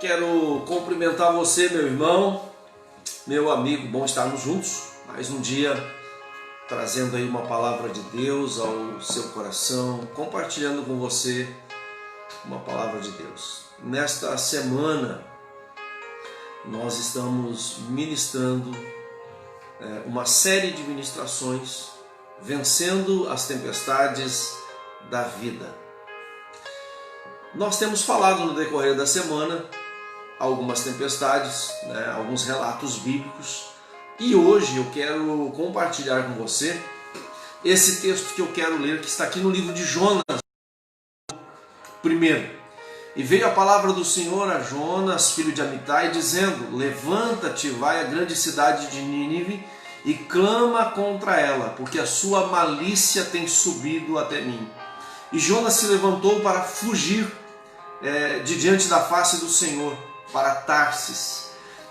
Quero cumprimentar você, meu irmão, meu amigo, bom estarmos juntos. Mais um dia trazendo aí uma palavra de Deus ao seu coração, compartilhando com você uma palavra de Deus. Nesta semana nós estamos ministrando uma série de ministrações, vencendo as tempestades da vida. Nós temos falado no decorrer da semana algumas tempestades, alguns relatos bíblicos, e hoje eu quero compartilhar com você esse texto que eu quero ler, que está aqui no livro de Jonas. Primeiro, e veio a palavra do Senhor a Jonas, filho de Amitai, dizendo: levanta-te, vai à grande cidade de Nínive e clama contra ela, porque a sua malícia tem subido até mim. E Jonas se levantou para fugir de diante da face do Senhor, para Tarsis,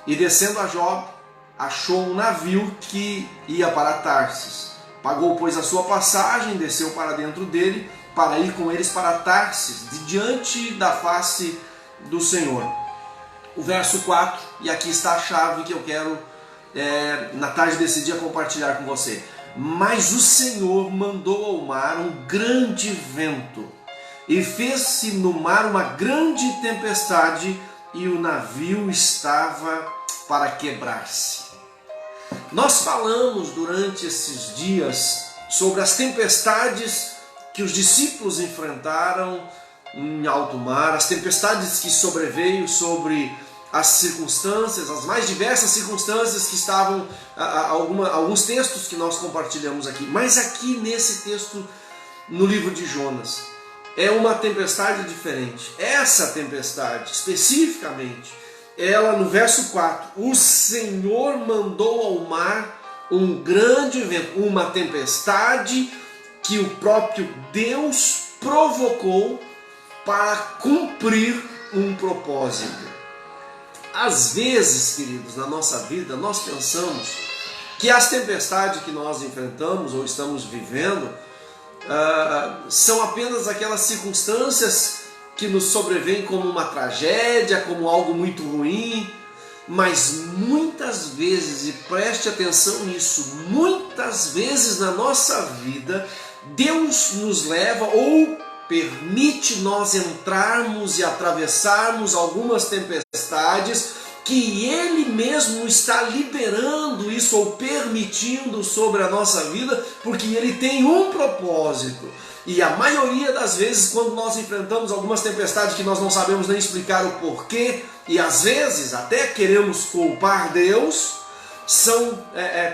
e descendo a Jope, achou um navio que ia para Tarsis. Pagou, pois, a sua passagem, desceu para dentro dele, para ir com eles para Tarsis, de diante da face do Senhor. O verso 4, e aqui está a chave que eu quero, na tarde desse dia, compartilhar com você. Mas o Senhor mandou ao mar um grande vento, e fez-se no mar uma grande tempestade, e o navio estava para quebrar-se. Nós falamos durante esses dias sobre as tempestades que os discípulos enfrentaram em alto mar, as tempestades que sobreveio sobre as circunstâncias, as mais diversas circunstâncias que estavam, alguns textos que nós compartilhamos aqui. Mas aqui nesse texto, no livro de Jonas, é uma tempestade diferente. Essa tempestade, especificamente, ela no verso 4, o Senhor mandou ao mar um grande vento, uma tempestade que o próprio Deus provocou para cumprir um propósito. Às vezes, queridos, na nossa vida, nós pensamos que as tempestades que nós enfrentamos ou estamos vivendo são apenas aquelas circunstâncias que nos sobrevêm como uma tragédia, como algo muito ruim, mas muitas vezes, e preste atenção nisso, muitas vezes na nossa vida, Deus nos leva ou permite nós entrarmos e atravessarmos algumas tempestades que Ele mesmo está liberando isso ou permitindo sobre a nossa vida, porque Ele tem um propósito. E a maioria das vezes, quando nós enfrentamos algumas tempestades que nós não sabemos nem explicar o porquê, e às vezes até queremos culpar Deus, são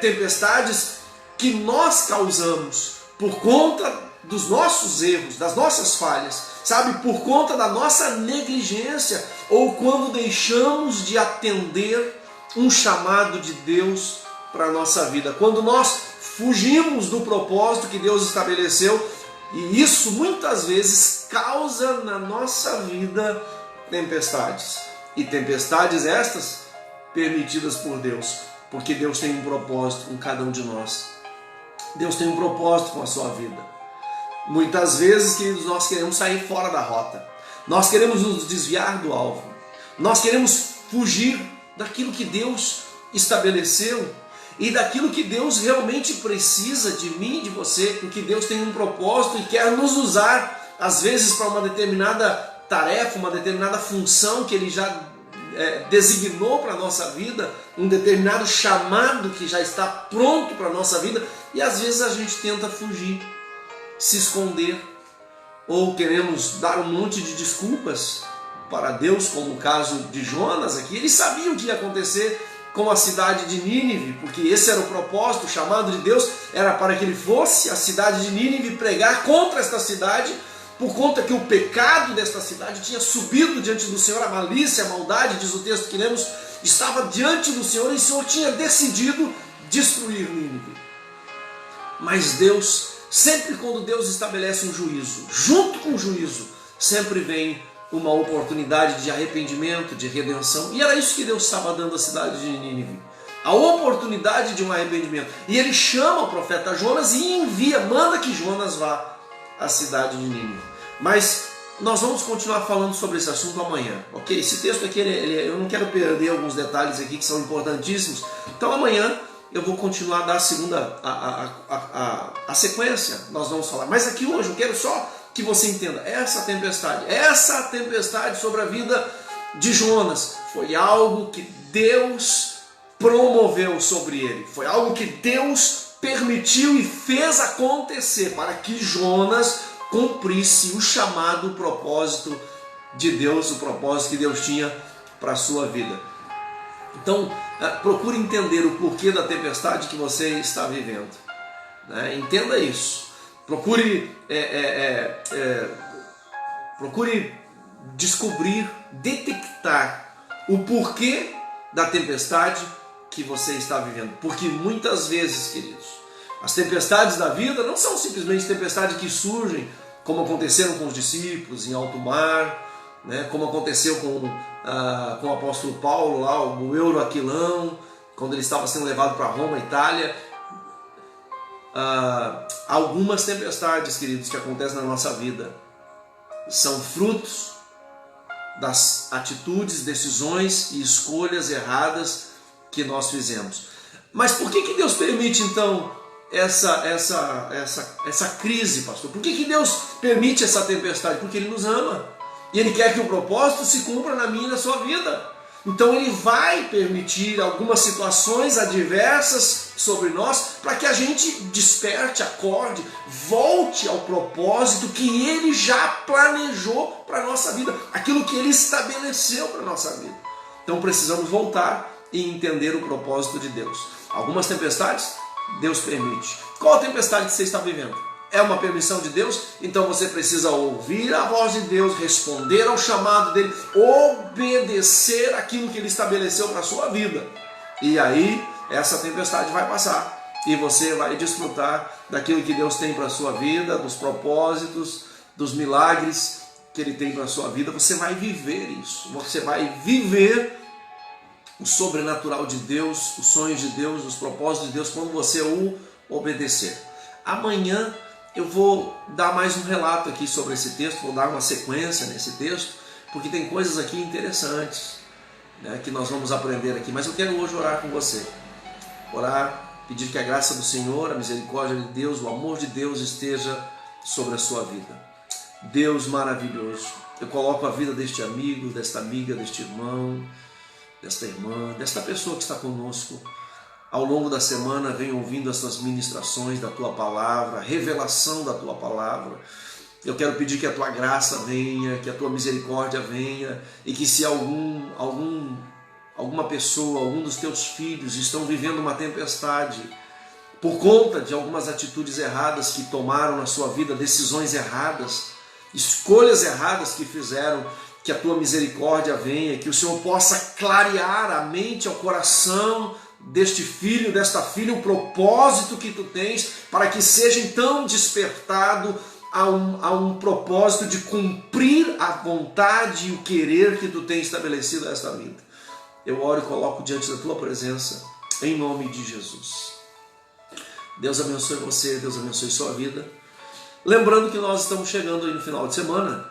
tempestades que nós causamos por conta dos nossos erros, das nossas falhas, sabe, por conta da nossa negligência, ou quando deixamos de atender um chamado de Deus para a nossa vida, quando nós fugimos do propósito que Deus estabeleceu, e isso muitas vezes causa na nossa vida tempestades, e tempestades estas permitidas por Deus, porque Deus tem um propósito com cada um de nós. Deus tem um propósito com a sua vida. Muitas vezes, queridos, nós queremos sair fora da rota. Nós queremos nos desviar do alvo. Nós queremos fugir daquilo que Deus estabeleceu e daquilo que Deus realmente precisa de mim e de você, porque Deus tem um propósito e quer nos usar, às vezes, para uma determinada tarefa, uma determinada função que Ele já designou para a nossa vida, um determinado chamado que já está pronto para a nossa vida, e às vezes a gente tenta fugir, se esconder, ou queremos dar um monte de desculpas para Deus, como o caso de Jonas aqui. Ele sabia o que ia acontecer com a cidade de Nínive, porque esse era o propósito, o chamado de Deus era para que ele fosse à cidade de Nínive pregar contra esta cidade, por conta que o pecado desta cidade tinha subido diante do Senhor, a malícia, a maldade, diz o texto que lemos, estava diante do Senhor, e o Senhor tinha decidido destruir Nínive. Mas Deus, sempre quando Deus estabelece um juízo, junto com o juízo, sempre vem uma oportunidade de arrependimento, de redenção. E era isso que Deus estava dando à cidade de Nínive, a oportunidade de um arrependimento. E Ele chama o profeta Jonas e envia, manda que Jonas vá à cidade de Nínive. Mas Nós vamos continuar falando sobre esse assunto amanhã, ok? Esse texto aqui, eu não quero perder alguns detalhes aqui que são importantíssimos. Então amanhã eu vou continuar a dar a sequência, nós vamos falar. Mas aqui hoje eu quero só que você entenda, essa tempestade sobre a vida de Jonas foi algo que Deus promoveu sobre ele. Foi algo que Deus permitiu e fez acontecer para que Jonas cumprisse o chamado, o propósito de Deus, o propósito que Deus tinha para a sua vida. Então, procure entender o porquê da tempestade que você está vivendo. Né? Entenda isso. Procure descobrir, detectar o porquê da tempestade que você está vivendo. Porque muitas vezes, queridos, as tempestades da vida não são simplesmente tempestades que surgem, como aconteceram com os discípulos em alto mar, né? Como aconteceu com o apóstolo Paulo, lá, o Euroaquilão, quando ele estava sendo levado para Roma, Itália. Algumas tempestades, queridos, que acontecem na nossa vida são frutos das atitudes, decisões e escolhas erradas que nós fizemos. Mas por que Deus permite então essa crise, pastor? Por que Deus permite essa tempestade? Porque Ele nos ama e Ele quer que o propósito se cumpra na minha e na sua vida. Então Ele vai permitir algumas situações adversas sobre nós para que a gente desperte, acorde, volte ao propósito que Ele já planejou para a nossa vida, aquilo que Ele estabeleceu para a nossa vida. Então precisamos voltar e entender o propósito de Deus. Algumas tempestades Deus permite. Qual a tempestade que você está vivendo? É uma permissão de Deus? Então você precisa ouvir a voz de Deus, responder ao chamado dele, obedecer aquilo que ele estabeleceu para a sua vida. E aí essa tempestade vai passar e você vai desfrutar daquilo que Deus tem para a sua vida, dos propósitos, dos milagres que ele tem para a sua vida. Você vai viver isso. Você vai viver o sobrenatural de Deus, os sonhos de Deus, os propósitos de Deus, quando você o obedecer. Amanhã eu vou dar mais um relato aqui sobre esse texto, vou dar uma sequência nesse texto, porque tem coisas aqui interessantes, né, que nós vamos aprender aqui. Mas eu quero hoje orar com você. Orar, pedir que a graça do Senhor, a misericórdia de Deus, o amor de Deus esteja sobre a sua vida. Deus maravilhoso, eu coloco a vida deste amigo, desta amiga, deste irmão, desta irmã, desta pessoa que está conosco. Ao longo da semana vem ouvindo essas ministrações da Tua Palavra, a revelação da Tua Palavra. Eu quero pedir que a Tua graça venha, que a Tua misericórdia venha, e que se alguma pessoa, algum dos Teus filhos estão vivendo uma tempestade por conta de algumas atitudes erradas que tomaram na sua vida, decisões erradas, escolhas erradas que fizeram, que a Tua misericórdia venha, que o Senhor possa clarear a mente, ao coração deste filho, desta filha, o propósito que Tu tens, para que seja então despertado a um propósito de cumprir a vontade e o querer que Tu tens estabelecido a esta vida. Eu oro e coloco diante da Tua presença, em nome de Jesus. Deus abençoe você, Deus abençoe sua vida. Lembrando que nós estamos chegando aí no final de semana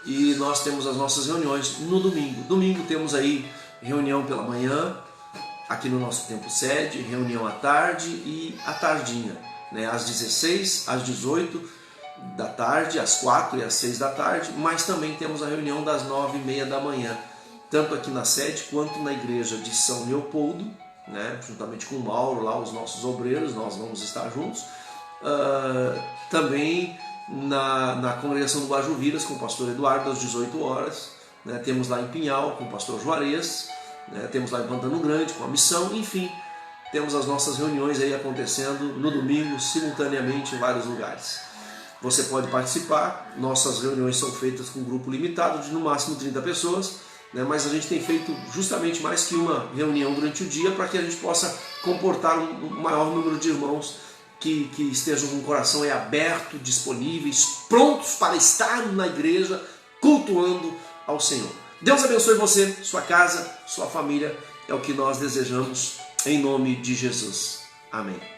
e nós temos as nossas reuniões no domingo. Domingo temos aí reunião pela manhã, aqui no nosso tempo sede, reunião à tarde e à tardinha, né? Às 16, às 18 da tarde, às 4 e às 6 da tarde, mas também temos a reunião das 9h30 da manhã, tanto aqui na sede quanto na igreja de São Leopoldo, né? Juntamente com o Mauro, lá os nossos obreiros, nós vamos estar juntos. Também na congregação do Guajuviras com o pastor Eduardo às 18 horas, né? Temos lá em Pinhal com o pastor Juarez, né? Temos lá em Pantano Grande com a missão, enfim, temos as nossas reuniões aí acontecendo no domingo simultaneamente em vários lugares. Você pode participar, nossas reuniões são feitas com um grupo limitado de no máximo 30 pessoas, né? Mas a gente tem feito justamente mais que uma reunião durante o dia para que a gente possa comportar um maior número de irmãos que estejam com o coração aí aberto, disponíveis, prontos para estar na igreja, cultuando ao Senhor. Deus abençoe você, sua casa, sua família, é o que nós desejamos, em nome de Jesus. Amém.